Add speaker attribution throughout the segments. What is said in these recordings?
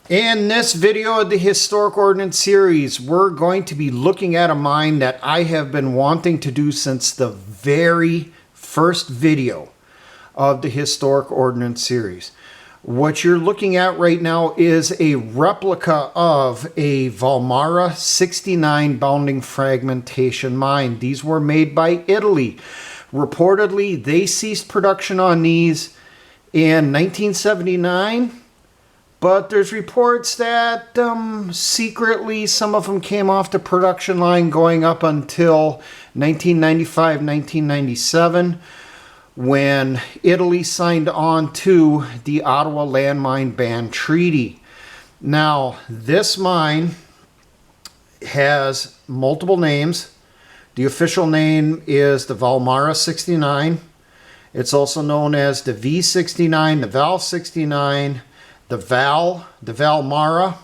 Speaker 1: In this video of the Historic Ordnance series, we're going to be looking at a mine that I have been wanting to do since the very first video of the Historic Ordnance series. What you're looking at right now is a replica of a Valmara 69 bounding fragmentation mine. These were made by Italy. Reportedly, they ceased production on these in 1979. But there's reports that secretly some of them came off the production line going up until 1995, 1997, when Italy signed on to the Ottawa Landmine Ban Treaty. Now, this mine has multiple names. The official name is the Valmara 69. It's also known as the V69, the Val 69, the Valmara,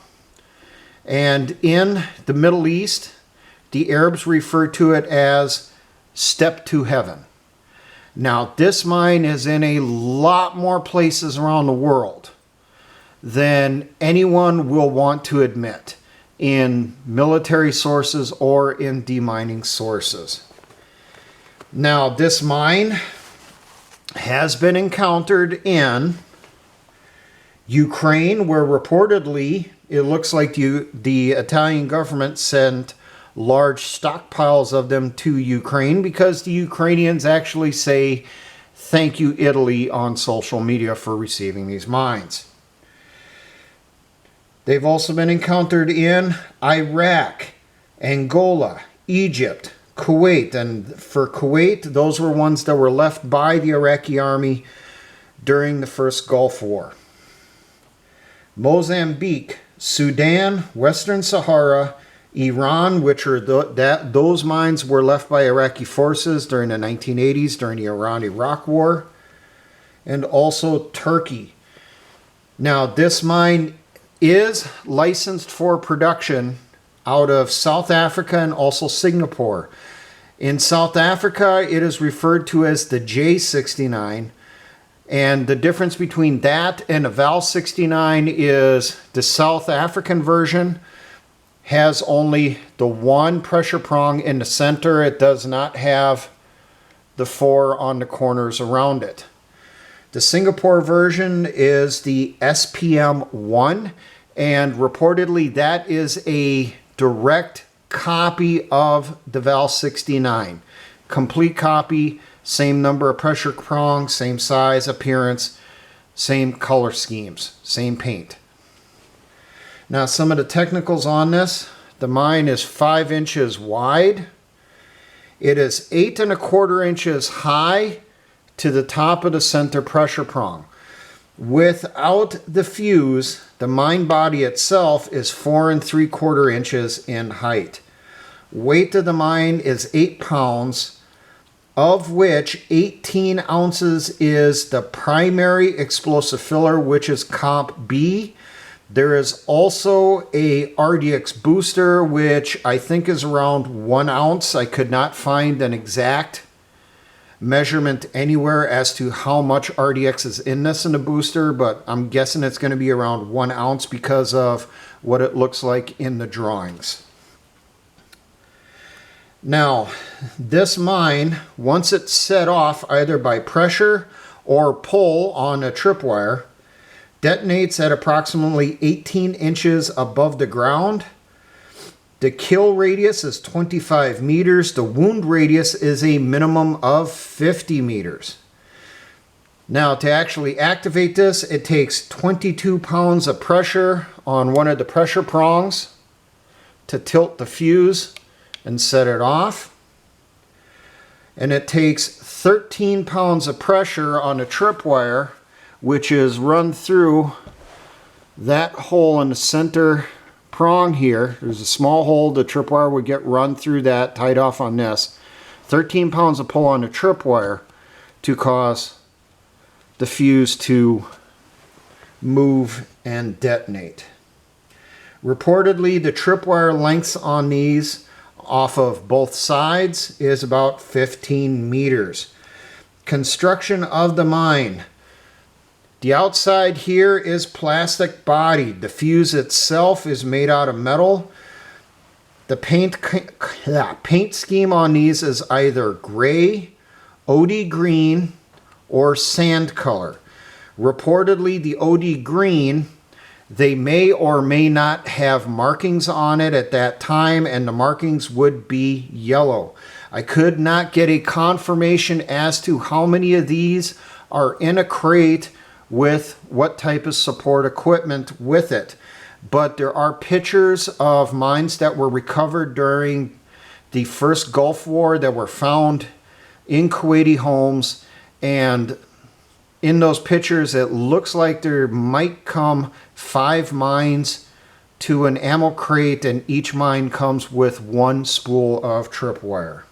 Speaker 1: and in the Middle East, the Arabs refer to it as Step to Heaven. Now, this mine is in a lot more places around the world than anyone will want to admit in military sources or in demining sources. Now, this mine has been encountered in Ukraine, where reportedly it looks like the Italian government sent large stockpiles of them to Ukraine because the Ukrainians actually say thank you Italy on social media for receiving these mines. They've also been encountered in Iraq, Angola, Egypt, Kuwait, and for Kuwait, those were ones that were left by the Iraqi army during the first Gulf War. Mozambique, Sudan, Western Sahara, Iran, which are those mines were left by Iraqi forces during the 1980s during the Iran-Iraq War, and also Turkey. Now, this mine is licensed for production out of South Africa and also Singapore. In South Africa, it is referred to as the J69. And the difference between that and the Val 69 is the South African version has only the one pressure prong in the center. It does not have the four on the corners around it. The Singapore version is the SPM-1, and reportedly that is a direct copy of the Val 69. Complete copy. Same number of pressure prongs, same size, appearance, same color schemes, same paint. Now, some of the technicals on this. The mine is 5 inches wide. It is 8 1/4 inches high to the top of the center pressure prong. Without the fuse, the mine body itself is 4 3/4 inches in height. Weight of the mine is 8 pounds. Of which 18 ounces is the primary explosive filler, which is Comp B. There is also a RDX booster, which I think is around 1 ounce. I could not find an exact measurement anywhere as to how much RDX is in this in the booster, but I'm guessing it's going to be around 1 ounce because of what it looks like in the drawings. Now, this mine, once it's set off either by pressure or pull on a tripwire, detonates at approximately 18 inches above the ground. The kill radius is 25 meters. The wound radius is a minimum of 50 meters. Now, to actually activate this, it takes 22 pounds of pressure on one of the pressure prongs to tilt the fuse and set it off. And it takes 13 pounds of pressure on a tripwire, which is run through that hole in the center prong here. There's a small hole. The tripwire would get run through that, tied off on this. 13 pounds of pull on the tripwire to cause the fuse to move and detonate. Reportedly, the tripwire lengths on these off of both sides is about 15 meters. Construction of the mine. The outside here is plastic bodied. The fuse itself is made out of metal. The paint scheme on these is either gray, OD green, or sand color. Reportedly, the OD green, they may or may not have markings on it at that time, and the markings would be yellow. I could not get a confirmation as to how many of these are in a crate with what type of support equipment with it. But there are pictures of mines that were recovered during the first Gulf War that were found in Kuwaiti homes, and in those pictures it looks like there might come 5 mines to an ammo crate, and each mine comes with 1 spool of tripwire.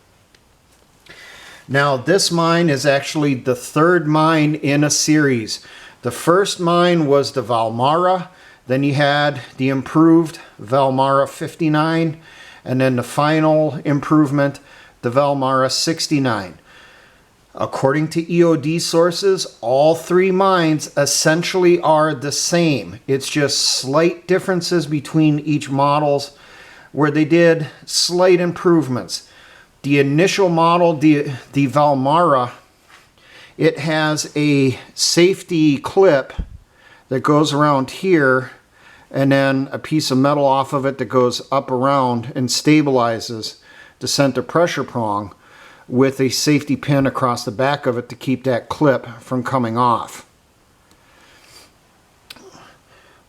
Speaker 1: Now this mine is actually the 3rd mine in a series. The first mine was the Valmara, then you had the improved Valmara 59, and then the final improvement, the Valmara 69. According to EOD sources, all 3 mines essentially are the same. It's just slight differences between each models where they did slight improvements. The initial model, the Valmara, it has a safety clip that goes around here, and then a piece of metal off of it that goes up around and stabilizes the center pressure prong, with a safety pin across the back of it to keep that clip from coming off.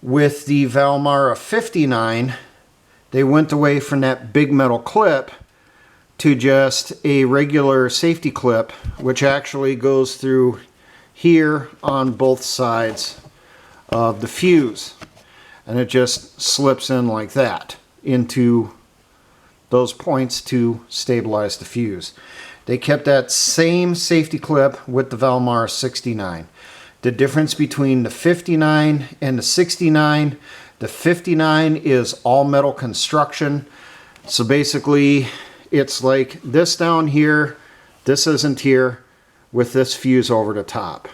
Speaker 1: With the Valmara 59, they went away from that big metal clip to just a regular safety clip, which actually goes through here on both sides of the fuse, and it just slips in like that into those points to stabilize the fuse. They kept that same safety clip with the Valmara 69. The difference between the 59 and the 69, the 59 is all metal construction. So basically it's like this down here, this isn't here, with this fuse over the top.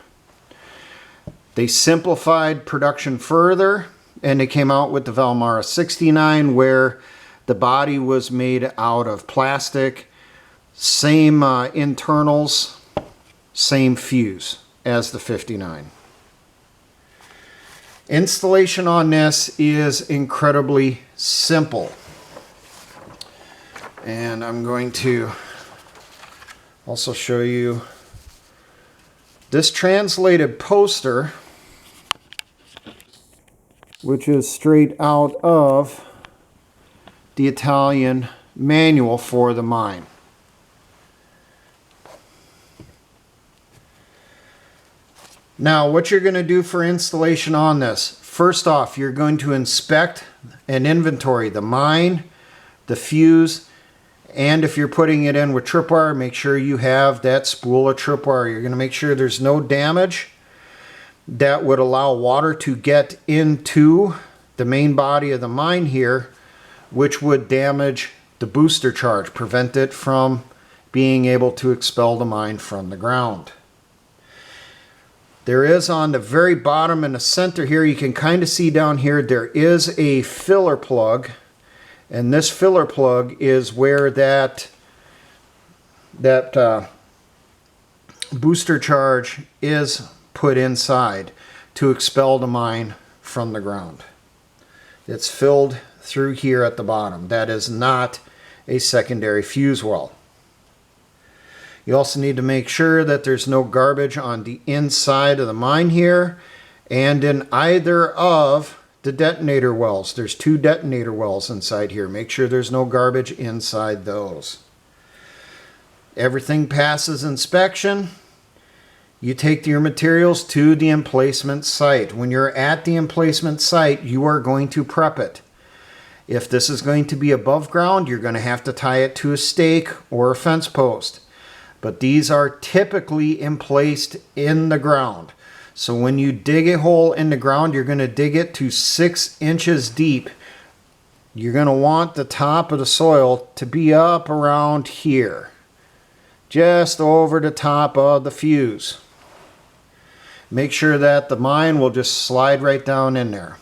Speaker 1: They simplified production further, and they came out with the Valmara 69, where the body was made out of plastic, same internals, same fuse as the 59. Installation on this is incredibly simple. And I'm going to also show you this translated poster, which is straight out of the Italian manual for the mine. Now, what you're going to do for installation on this, first off, you're going to inspect and inventory the mine, the fuse, and if you're putting it in with tripwire, make sure you have that spool of tripwire. You're going to make sure there's no damage that would allow water to get into the main body of the mine here, which would damage the booster charge, prevent it from being able to expel the mine from the ground. There is on the very bottom in the center here, you can kind of see down here, there is a filler plug, and this filler plug is where that booster charge is put inside to expel the mine from the ground. It's filled through here at the bottom. That is not a secondary fuse well. You also need to make sure that there's no garbage on the inside of the mine here and in either of the detonator wells. There's 2 detonator wells inside here. Make sure there's no garbage inside those. Everything passes inspection. You take your materials to the emplacement site. When you're at the emplacement site, you are going to prep it. If this is going to be above ground, you're going to have to tie it to a stake or a fence post. But these are typically emplaced in the ground. So when you dig a hole in the ground, you're going to dig it to 6 inches deep. You're going to want the top of the soil to be up around here, just over the top of the fuse. Make sure that the mine will just slide right down in there.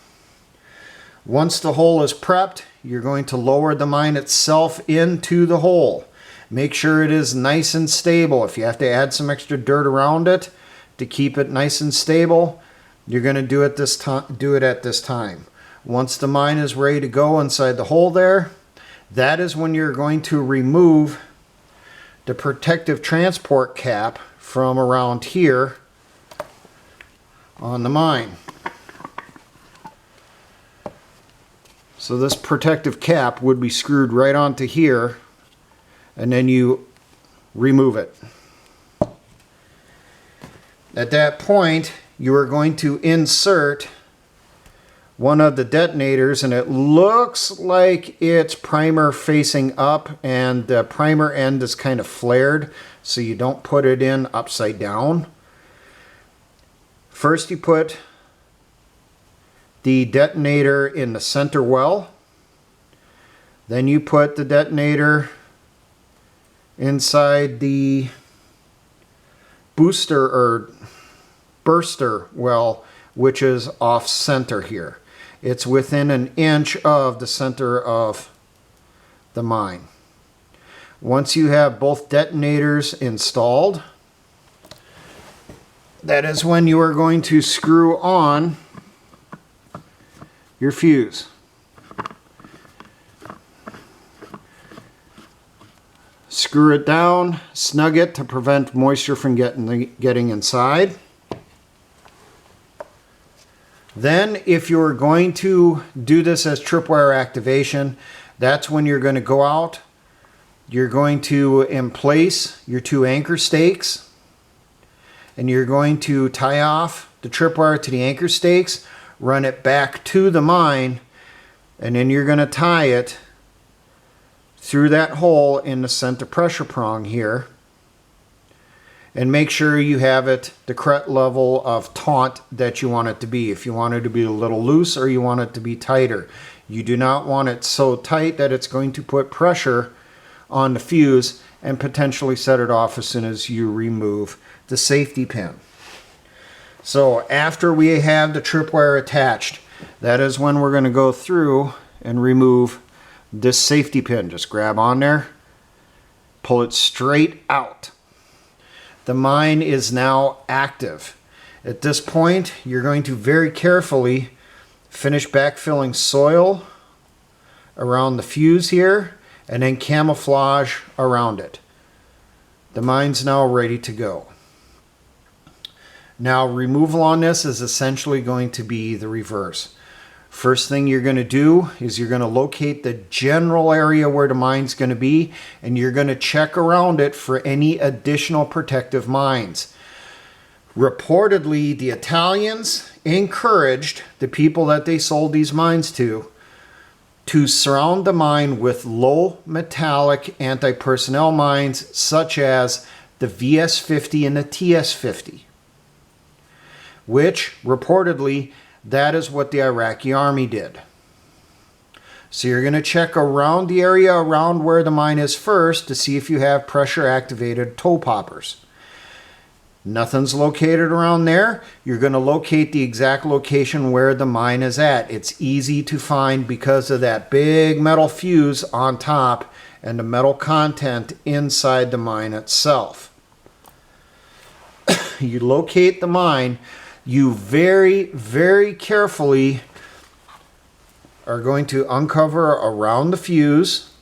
Speaker 1: Once the hole is prepped, you're going to lower the mine itself into the hole. Make sure it is nice and stable. If you have to add some extra dirt around it to keep it nice and stable, you're going to do it at this time. Once the mine is ready to go inside the hole there, that is when you're going to remove the protective transport cap from around here on the mine. So this protective cap would be screwed right onto here, and then you remove it. At that point, you are going to insert one of the detonators, and it looks like it's primer facing up, and the primer end is kind of flared, so you don't put it in upside down. First you put the detonator in the center well. Then you put the detonator inside the booster or burster well, which is off center here. It's within an inch of the center of the mine. Once you have both detonators installed, that is when you are going to screw on your fuse. Screw it down, snug it to prevent moisture from getting inside. Then, if you're going to do this as tripwire activation, that's when you're going to go out. You're going to emplace your 2 anchor stakes, and you're going to tie off the tripwire to the anchor stakes, run it back to the mine, and then you're going to tie it through that hole in the center pressure prong here, and make sure you have it the correct level of taut that you want it to be. If you want it to be a little loose or you want it to be tighter, you do not want it so tight that it's going to put pressure on the fuse and potentially set it off as soon as you remove the safety pin. So after we have the tripwire attached, that is when we're going to go through and remove this safety pin. Just grab on there, pull it straight out. The mine is now active. At this point, you're going to very carefully finish backfilling soil around the fuse here and then camouflage around it. The mine's now ready to go. Now, removal on this is essentially going to be the reverse. First thing you're going to do is you're going to locate the general area where the mine's going to be, and you're going to check around it for any additional protective mines. Reportedly, the Italians encouraged the people that they sold these mines to surround the mine with low metallic anti-personnel mines such as the VS-50 and the TS-50, which reportedly that is what the Iraqi army did. So you're going to check around the area around where the mine is first to see if you have pressure activated toe poppers. Nothing's located around there. You're going to locate the exact location where the mine is at. It's easy to find because of that big metal fuse on top and the metal content inside the mine itself. You locate the mine. You very, very carefully are going to uncover around the fuse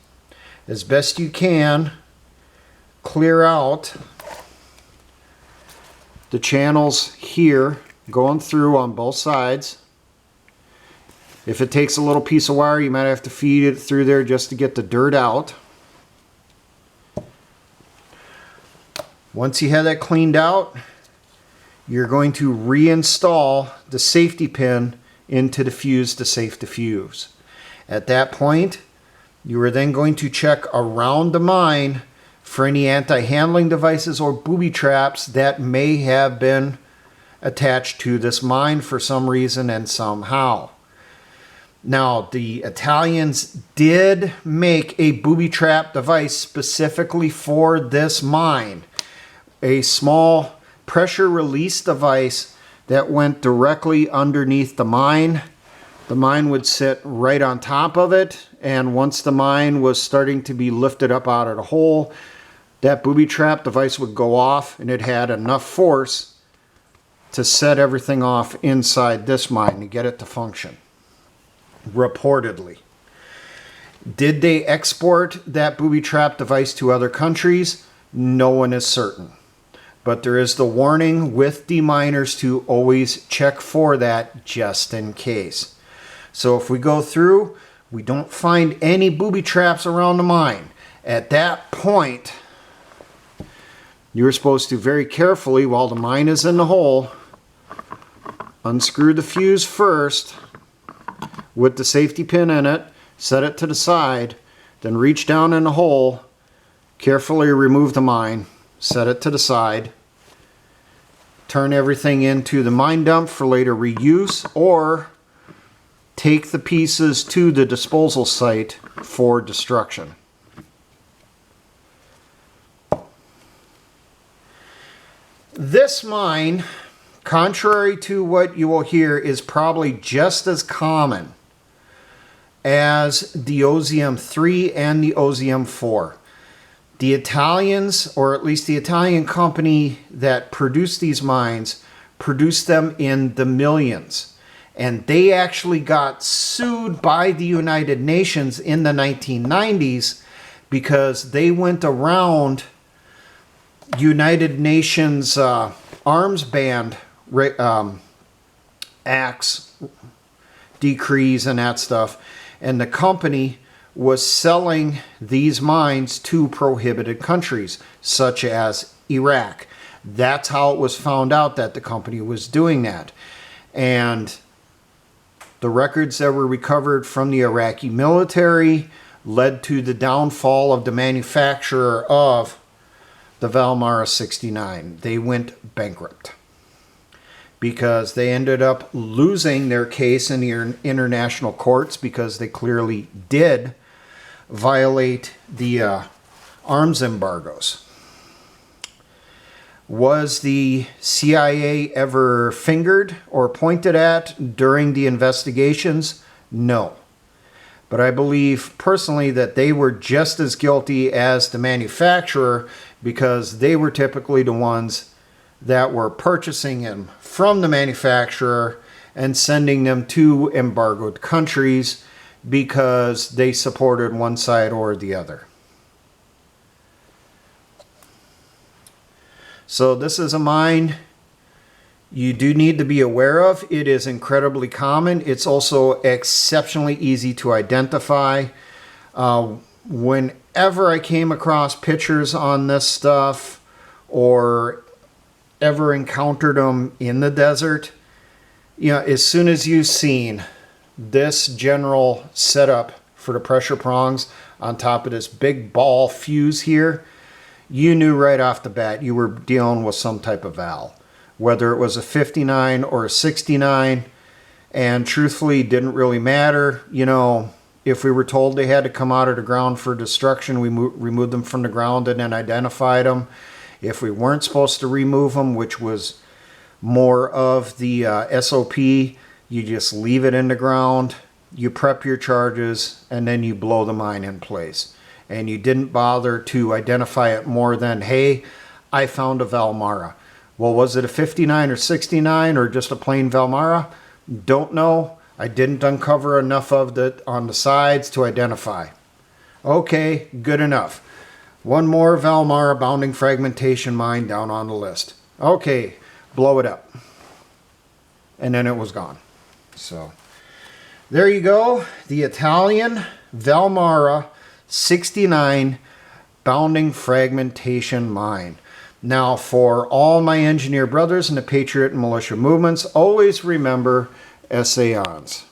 Speaker 1: as best you can, clear out the channels here going through on both sides. If it takes a little piece of wire, you might have to feed it through there just to get the dirt out. Once you have that cleaned out, you're going to reinstall the safety pin into the fuse to safe the fuse. At that point, you are then going to check around the mine for any anti-handling devices or booby traps that may have been attached to this mine for some reason and somehow. Now, the Italians did make a booby trap device specifically for this mine. A small pressure release device that went directly underneath the mine. The mine would sit right on top of it, and once the mine was starting to be lifted up out of the hole, that booby trap device would go off, and it had enough force to set everything off inside this mine to get it to function, reportedly. Did they export that booby trap device to other countries? No one is certain. But there is the warning with deminers to always check for that just in case. So if we go through, we don't find any booby traps around the mine. At that point, you're supposed to very carefully, while the mine is in the hole, unscrew the fuse first with the safety pin in it, set it to the side, then reach down in the hole, carefully remove the mine, set it to the side, turn everything into the mine dump for later reuse, or take the pieces to the disposal site for destruction. This mine, contrary to what you will hear, is probably just as common as the Osium-3 and the Osium-4. The Italians, or at least the Italian company that produced these mines, produced them in the millions. And they actually got sued by the United Nations in the 1990s because they went around United Nations arms ban acts, decrees, and that stuff. And the company was selling these mines to prohibited countries, such as Iraq. That's how it was found out that the company was doing that. And the records that were recovered from the Iraqi military led to the downfall of the manufacturer of the Valmara 69. They went bankrupt because they ended up losing their case in the international courts because they clearly did violate the arms embargoes. Was the CIA ever fingered or pointed at during the investigations? No. But I believe personally that they were just as guilty as the manufacturer because they were typically the ones that were purchasing them from the manufacturer and sending them to embargoed countries because they supported one side or the other. So this is a mine you do need to be aware of. It is incredibly common. It's also exceptionally easy to identify. Whenever I came across pictures on this stuff or ever encountered them in the desert, you know, as soon as you've seen this general setup for the pressure prongs on top of this big ball fuse here, you knew right off the bat you were dealing with some type of valve. Whether it was a 59 or a 69, and truthfully didn't really matter. You know, if we were told they had to come out of the ground for destruction, we removed them from the ground and then identified them. If we weren't supposed to remove them, which was more of the SOP, you just leave it in the ground, you prep your charges, and then you blow the mine in place. And you didn't bother to identify it more than, hey, I found a Valmara. Well, was it a 59 or 69 or just a plain Valmara? Don't know. I didn't uncover enough of it on the sides to identify. Okay, good enough. One more Valmara bounding fragmentation mine down on the list. Okay, blow it up. And then it was gone. So, there you go. The Italian Valmara 69 bounding fragmentation mine. Now, for all my engineer brothers in the Patriot and militia movements, always remember essayons.